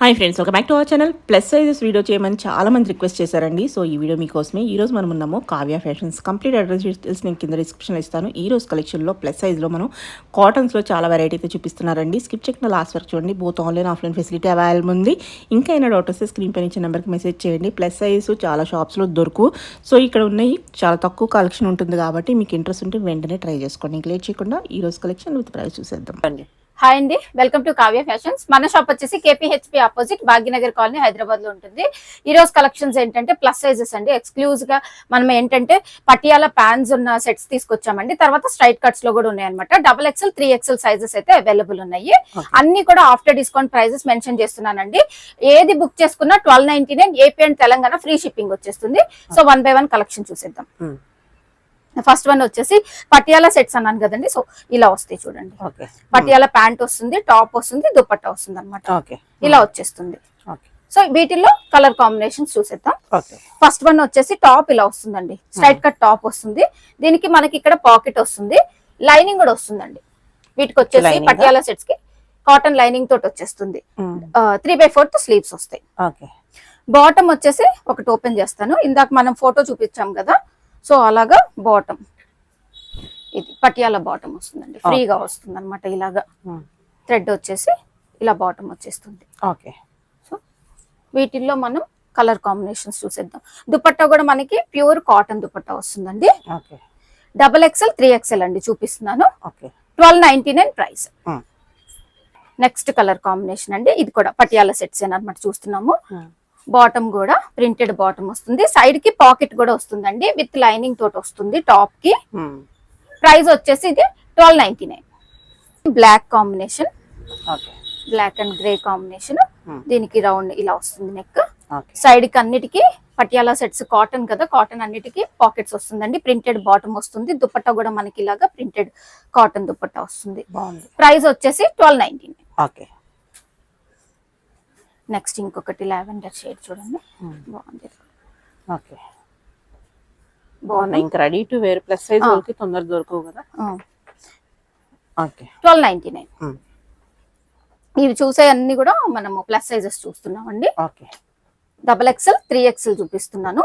Hi friends, welcome back to our channel. Plus sizes video చేయమని చాలా మంది request చేశారండి. సో ఈ వీడియో మీకోసమే. ఈ రోజు మనం ఉన్నాము Kavya fashions. Complete address details నేను కింద డిస్క్రిప్షన్లో ఇస్తాను. ఈ రోజు కలెక్షన్లో ప్లస్ సైజ్లో మనం కాటన్స్లో చాలా వెరైటీ అయితే చూపిస్తున్నారండి. స్కిప్ చెక్ లాస్ట్ వరకు చూడండి. Both online offline facility available ఉంది. ఇంకా అయినా డౌట్ వస్తే స్క్రీన్ పైన ఇచ్చిన నెంబర్కి మెసేజ్ చేయండి. ప్లస్ సైజ్ చాలా షాప్స్లో దొరుకు. సో ఇక్కడ ఉన్నాయి చాలా తక్కువ కలెక్షన్ ఉంటుంది కాబట్టి మీకు ఇంట్రెస్ట్ ఉంటే వెంటనే ట్రై చేసుకోండి. ఇంక లేట్ చేయకుండా ఈ రోజు కలెక్షన్ విత్ ప్రైస్ చూసేద్దాం. హాయ్ అండి, వెల్కమ్ టు కావ్య ఫ్యాషన్స్. మన షాప్ వచ్చేసి కేపీహెచ్పి ఆపోజిట్ భాగ్యనగర్ కాలనీ హైదరాబాద్ లో ఉంటుంది. ఈ రోజు కలెక్షన్స్ ఏంటంటే ప్లస్ సైజెస్ అండి. ఎక్స్క్లూజివ్ గా మనం ఏంటంటే పటియాలా ప్యాన్స్ ఉన్న సెట్స్ తీసుకొచ్చామండి. తర్వాత స్ట్రైట్ కట్స్ లో కూడా ఉన్నాయన్నమాట. XXL 3XL సైజెస్ అయితే అవైలబుల్ ఉన్నాయి. అన్ని కూడా ఆఫ్టర్ డిస్కౌంట్ ప్రైజెస్ మెన్షన్ చేస్తున్నానండి. ఏది బుక్ చేసుకున్నా 1299 AP and Telangana free shipping వచ్చేస్తుంది. సో 1 by 1 కలెక్షన్ చూసేద్దాం. ఫస్ట్ వన్ వచ్చేసి పటియాలా సెట్స్ అన్నాను కదండి. సో ఇలా వస్తాయి చూడండి. పటియాలా ప్యాంట్ వస్తుంది, టాప్ వస్తుంది, దుపట్టా వస్తుంది అనమాట. ఇలా వచ్చేస్తుంది. సో వీటిల్లో కలర్ కాంబినేషన్స్ చూసేద్దాం. ఫస్ట్ వన్ వచ్చేసి టాప్ ఇలా వస్తుందండి. స్ట్రైట్ కట్ టాప్ వస్తుంది. దీనికి మనకి ఇక్కడ పాకెట్ వస్తుంది, లైనింగ్ కూడా వస్తుందండి. వీటికి వచ్చేసి పటియాలా సెట్స్ కి కాటన్ లైనింగ్ తోటి వచ్చేస్తుంది. 3/4 స్లీవ్స్ వస్తాయి. బాటమ్ వచ్చేసి ఒకటి ఓపెన్ చేస్తాను. ఇందాక మనం ఫోటో చూపించాం కదా, సో అలాగా బాటమ్ ఇది పటియాలా బాటమ్ వస్తుందండి. ఫ్రీగా వస్తుంది అనమాట. ఇలాగా థ్రెడ్ వచ్చేసి ఇలా బాటమ్ వచ్చేస్తుంది. సో వీటిల్లో మనం కలర్ కాంబినేషన్స్ చూసేద్దాం. దుపట్టా కూడా మనకి ప్యూర్ కాటన్ దుపట్టా వస్తుందండి. XXL 3XL అండి చూపిస్తున్నాను. 1299 ప్రైస్. నెక్స్ట్ కలర్ కాంబినేషన్ అండి. ఇది కూడా పటియాలా సెట్స్ అనమాట చూస్తున్నాము. బాటమ్ కూడా ప్రింటెడ్ బాటమ్ వస్తుంది. సైడ్ కి పాకెట్ కూడా వస్తుందండి. విత్ లైనింగ్ తోటి వస్తుంది. టాప్ కి ప్రైస్ వచ్చేసి ఇది 1299. Black combination, black and grey combination. దీనికి రౌండ్ ఇలా వస్తుంది నెక్. సైడ్ కి అన్నిటికీ పటియాలా సెట్స్ కాటన్ కదా, కాటన్ అన్నిటికీ పాకెట్స్ వస్తుందండి. ప్రింటెడ్ బాటమ్ వస్తుంది. దుపట్టా కూడా మనకి ఇలాగా ప్రింటెడ్ కాటన్ దుపట్టా వస్తుంది. ప్రైస్ వచ్చేసి 1299. నెక్స్ట్ ఇంకొకటి లావెండర్ షేడ్ చూడండి, బాగుంది. బాగున్నాయి. ఇంకా ready to wear plus size వాళ్ళకి తొందర దొరకవు కదా. 1299. ఇవి చూసే అన్ని కూడా మనము ప్లస్ సైజెస్ చూస్తున్నామండి. XXL 3XL చూపిస్తున్నాను.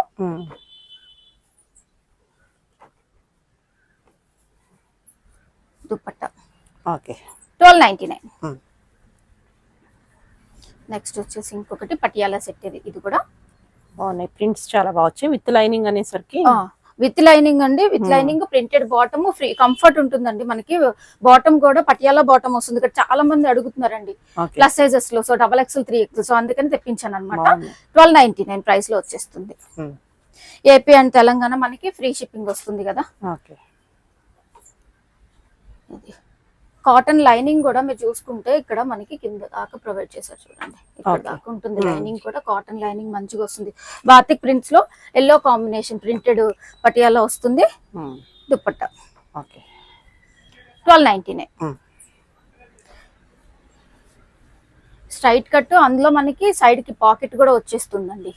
దుపట్టా 1299. నెక్స్ట్ వచ్చేసి ఇంకొకటి పటియాలా సెట్. ఇది కూడా బాగున్నాయి. ప్రింట్స్ చాలా బాగా వచ్చాయి. విత్ లైనింగ్ అనేసరికి విత్ లైనింగ్ అండి. With lining printed bottom, free comfort ఉంటుందండి. మనకి బాటమ్ కూడా పటియాలా బాటమ్ వస్తుంది. ఇక్కడ చాలా మంది అడుగుతున్నారండి ప్లస్ సైజెస్ లో. సో XXL 3XL, సో అందుకని తెప్పించాను అనమాట. 1299 ప్రైస్ లో వచ్చేస్తుంది. ఏపీ అండ్ తెలంగాణ మనకి ఫ్రీ షిప్పింగ్ వస్తుంది కదా. కాటన్ లైనింగ్ కూడా మీరు చూసుకుంటే ఇక్కడ మనకి కింద దాకా ప్రొవైడ్ చేశారు చూడండి. ఇక్కడ దాకా ఉంటుంది లైనింగ్ కూడా. కాటన్ లైనింగ్ మంచిగా వస్తుంది. బాతిక్ ప్రింట్స్ లో ఎల్లో కాంబినేషన్ ప్రింటెడ్ పటియాలా వస్తుంది. దుపట్టా 1299. స్ట్రైట్ కట్, అందులో మనకి సైడ్ కి పాకెట్ కూడా వచ్చేస్తుందండి.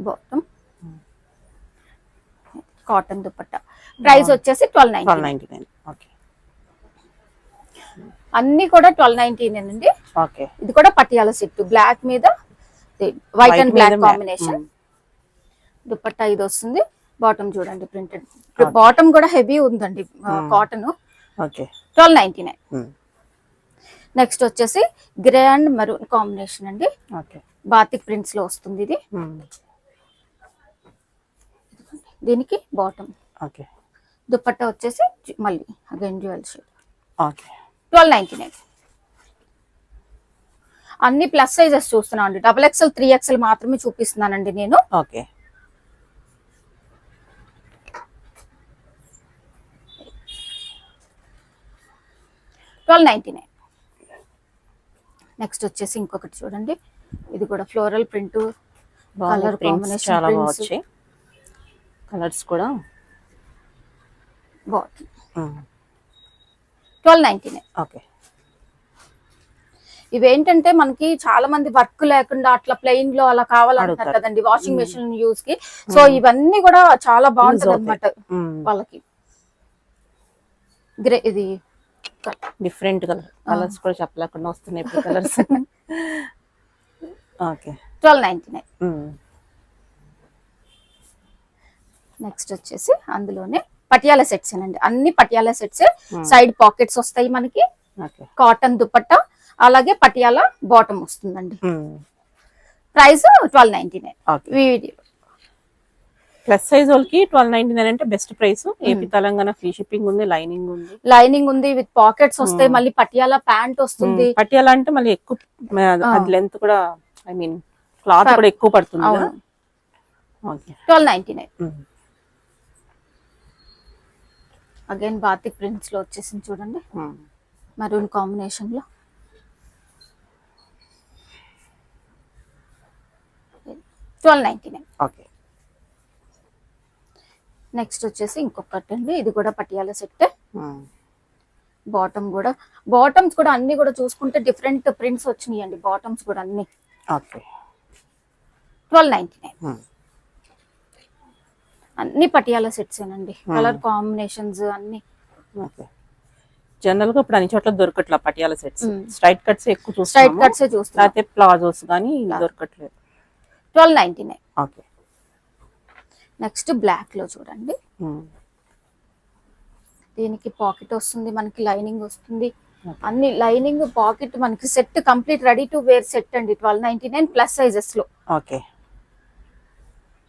Bottom cotton dupatta. ప్రైస్ వచ్చేసి 1299. అన్ని కూడా 1299 అండి. ఇది కూడా పటియాలా సెట్, బ్లాక్ మీద white and black combination. Dupatta ఇది వస్తుంది. బాటమ్ చూడండి ప్రింటెడ్. బాటమ్ కూడా హెవీ ఉందండి కాటన్. 1299. నెక్స్ట్ వచ్చేసి గ్రే అండ్ మరూన్ కాంబినేషన్ అండి. బాతిక్ ప్రింట్స్ లో వస్తుంది ఇది. దీనికి బాటమ్. దుపట్టా వచ్చేసి మళ్ళీ అగైన్ డ్యూయల్ షేడ్. 1299. అన్ని ప్లస్ సైజెస్ చూస్తున్నాం అండి. XXL 3XL మాత్రమే చూపిస్తున్నానండి నేను. 1299. నెక్స్ట్ వచ్చేసి ఇంకొకటి చూడండి. ఇది కూడా ఫ్లోరల్ ప్రింట్, కలర్ కాంబినేషన్ చాలా బాగుంది. కలర్స్ కూడా బాగుంది. 1299. ఇవేంటంటే మనకి చాలా మంది వర్క్ లేకుండా అట్లా ప్లెయిన్ లో అలా కావాలంటారు కదండి వాషింగ్ మెషిన్ యూస్ కి. సో ఇవన్నీ కూడా చాలా బాగుంటది అనమాట వాళ్ళకి. గ్రే ఇది డిఫరెంట్ కలర్స్ కూడా చెప్పలేకుండా వస్తున్నాయి ఇప్పుడు కలర్స్. ఓకే 1299. నెక్స్ట్ వచ్చేసి అందులోనే పటియాలా సెట్స్ అండి, అన్ని పటియాలా సెట్స్. సైడ్ పాకెట్స్ వస్తాయి మనకి, కాటన్ దుపట్టా, అలాగే పటియాలా బాటమ్ వస్తుందండి. ప్రైస్ 1299. ప్లస్ సైజ్ వాళ్ళకి 1299 అంటే best price. AP Telangana free shipping ఉంది, లైనింగ్ ఉంది విత్ పాకెట్స్ వస్తాయి, మళ్ళీ పటియాలా ప్యాంట్ వస్తుంది. పటియాలా అంటే మళ్ళీ ఎక్కువ లెంత్ కూడా, ఐ మీన్ క్లాత్ కూడా ఎక్కువ పడుతుంది కదా. 1299. అగైన్ బాతిక్ ప్రింట్స్ లో వచ్చేసింది చూడండి, మరూన్ కాంబినేషన్ లో. 1299. ఓకే. నెక్స్ట్ వచ్చేసి ఇంకొకటి అండి, ఇది కూడా పటియాలా సెట్. బాటమ్స్ కూడా అన్ని కూడా చూసుకుంటే డిఫరెంట్ ప్రింట్స్ వచ్చినాయి అండి, బాటమ్స్ కూడా అన్ని. 1299. అన్ని పటియాలా సెట్స్ ఏనండి, కలర్ కాంబినేషన్స్ అన్ని. జనరల్ గా ఇప్పుడు అన్ని చోట్ల దొరకట్లా పటియాలా సెట్స్, స్ట్రైట్ కట్స్ ఎక్కువ చూస్తాము. స్ట్రైట్ కట్స్ చూస్తాం, అయితే ప్లాజోస్ కానీ దొరకట్లేదు. 1299. ఓకే. నెక్స్ట్ బ్లాక్ లో చూడండి, దీనికి పాకెట్ వస్తుంది, మనకి లైనింగ్ వస్తుంది, అన్ని లైనింగ్ పాకెట్ మనకి set complete ready to wear set అండి. 1299 ప్లస్ సైజెస్ లో. ఓకే.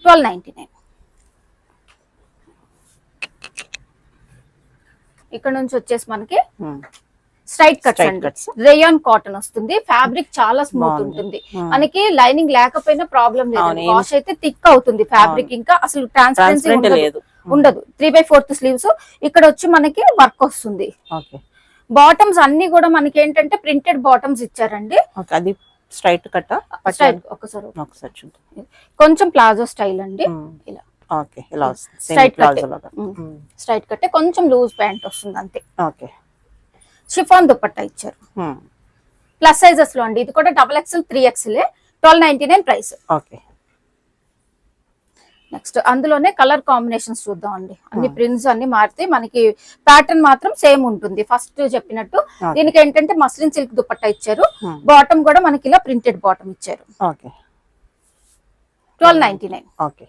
1299. ఇక్కడ నుంచి వచ్చేసి మనకి స్ట్రైట్ కట్స్ అండి, రేయాన్ కాటన్ వస్తుంది, ఫ్యాబ్రిక్ చాలా స్మూత్ ఉంటుంది, మనకి లైనింగ్ లేకపోయినా ప్రాబ్లం లేదు. వాష్ అయితే థిక్ అవుతుంది ఫ్యాబ్రిక్, ఇంకా అసలు ట్రాన్స్పరెన్సీ ఉండదు. 3/4 స్లీవ్స్, ఇక్కడ వచ్చి మనకి వర్క్ వస్తుంది. బాటమ్స్ అన్ని కూడా మనకి ఏంటంటే ప్రింటెడ్ బాటమ్స్ ఇచ్చారండి. అది స్ట్రైట్ కట్, ఒకసారి కొంచెం ప్లాజో స్టైల్ అండి, ఇలా. ఓకే, ఇలా స్ట్రైట్ కట్టే, కొంచెం లూజ్ ప్యాంట్ వస్తుంది అంతే. ఓకే. షిఫాన్ దుపట్టా ఇచ్చారు, ప్లస్ సైజెస్ లో అండి. ఇది కూడా XXL 3XL, 1299 price. Okay. Next అందులోనే కలర్ కాంబినేషన్స్ చూద్దాం అండి, అన్ని ప్రింట్స్ అన్ని మారితే మనకి ప్యాటర్న్ మాత్రం సేమ్ ఉంటుంది. ఫస్ట్ చెప్పినట్టు దీనికి ఏంటంటే మస్లిన్ సిల్క్ దుపట్టా ఇచ్చారు, బాటమ్ కూడా మనకి ఇలా ప్రింటెడ్ బాటమ్ ఇచ్చారు. 1299. ఓకే.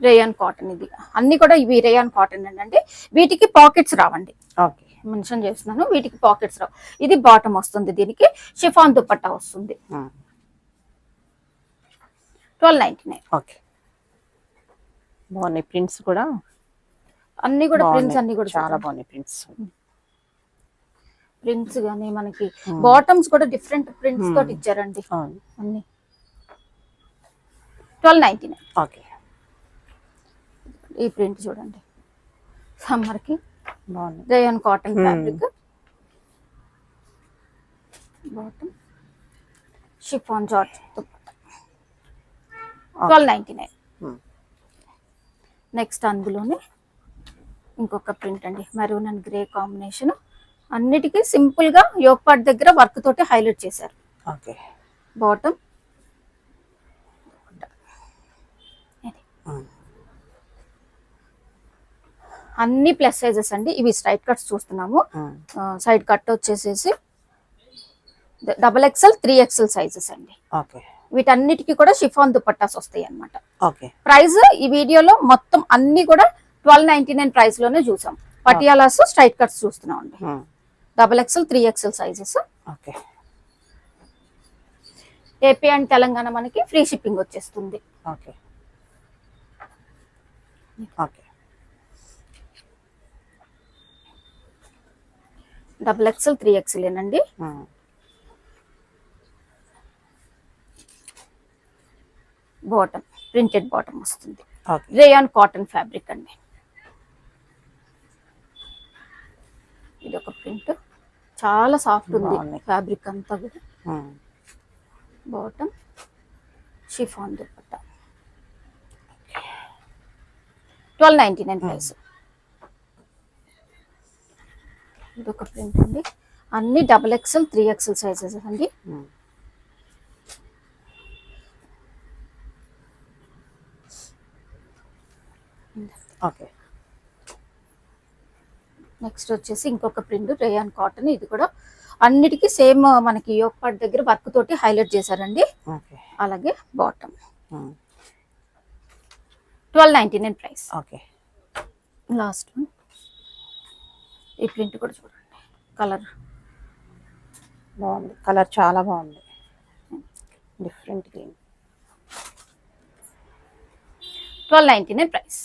రేయాన్ కాటన్, ఇది అన్ని కూడా ఇవి రేయాన్ కాటన్ అండి. వీటికి పాకెట్స్ రావండి, మెన్షన్ చేస్తున్నాను, వీటికి పాకెట్స్ రావు. ఇది బాటమ్ వస్తుంది, దీనికి షిఫాన్ దుపట్టా వస్తుంది. 1299. ఓకే. బాగున్నాయి ప్రింట్స్ కూడా, అన్ని కూడా ప్రింట్స్ అన్ని కూడా చాలా బాగున్నాయి ప్రింట్స్ గానీ మనకి బాటమ్స్ కూడా డిఫరెంట్ ప్రింట్స్ తోటి ఇచ్చారండి అన్ని. 1299. ఓకే. ఈ ప్రింట్ చూడండి, సమ్మర్ కి బాగుంది, rayon cotton fabric, bottom chiffon George dupatta. 1299. Next అందులోనే ఇంకొక ప్రింట్ అండి, మెరూన్ అండ్ గ్రే కాంబినేషన్. అన్నిటికీ సింపుల్ గా యోక్ పార్ట్ దగ్గర వర్క్ తోటి హైలైట్ చేశారు. బాటమ్ అన్ని ప్లస్ సైజెస్ అండి. ఇవి స్ట్రైట్ కట్స్ చూస్తున్నాము, సైడ్ కట్ వచ్చేసేసి XXL 3XL సైజెస్ అండి. వీటన్నిటికీ కూడా షిఫాన్ దుపట్టాస్ వస్తాయి అన్నమాట. ప్రైస్ ఈ వీడియోలో మొత్తం అన్ని కూడా 1299 ప్రైస్ లోనే చూసాం. పటియాలాస్ స్ట్రైట్ కట్స్ చూస్తున్నాం అండి, XXL 3XL sizes. AP and Telangana మనకి ఫ్రీ షిప్పింగ్ వచ్చేస్తుంది. XXL 3XL ఏనండి. బాటమ్ ప్రింటెడ్ బాటమ్ వస్తుంది, రేయాన్ కాటన్ ఫ్యాబ్రిక్ అండి. ఇది ఒక ప్రింట్, చాలా సాఫ్ట్ ఉంది ఫ్యాబ్రిక్ అంతా కూడా. Bottom chiffon dupatta. 1299 ప్రైస్. ఇది ఒక ప్రింట్ అండి, అన్ని XXL 3XL సైజెస్ అండి. నెక్స్ట్ వచ్చేసి ఇంకొక ప్రింట్ రేయాన్ కాటన్, ఇది కూడా అన్నిటికీ సేమ్ మనకి యోక్ పార్ట్ దగ్గర వర్క్ తోటి హైలైట్ చేశారండి. ఓకే. అలాగే bottom 1299 price. Okay. Last one, ఈ ప్రింట్ కూడా చూడండి, కలర్ బాగుంది, కలర్ చాలా బాగుంది, డిఫరెంట్ గ్రీన్. 1299 ప్రైస్.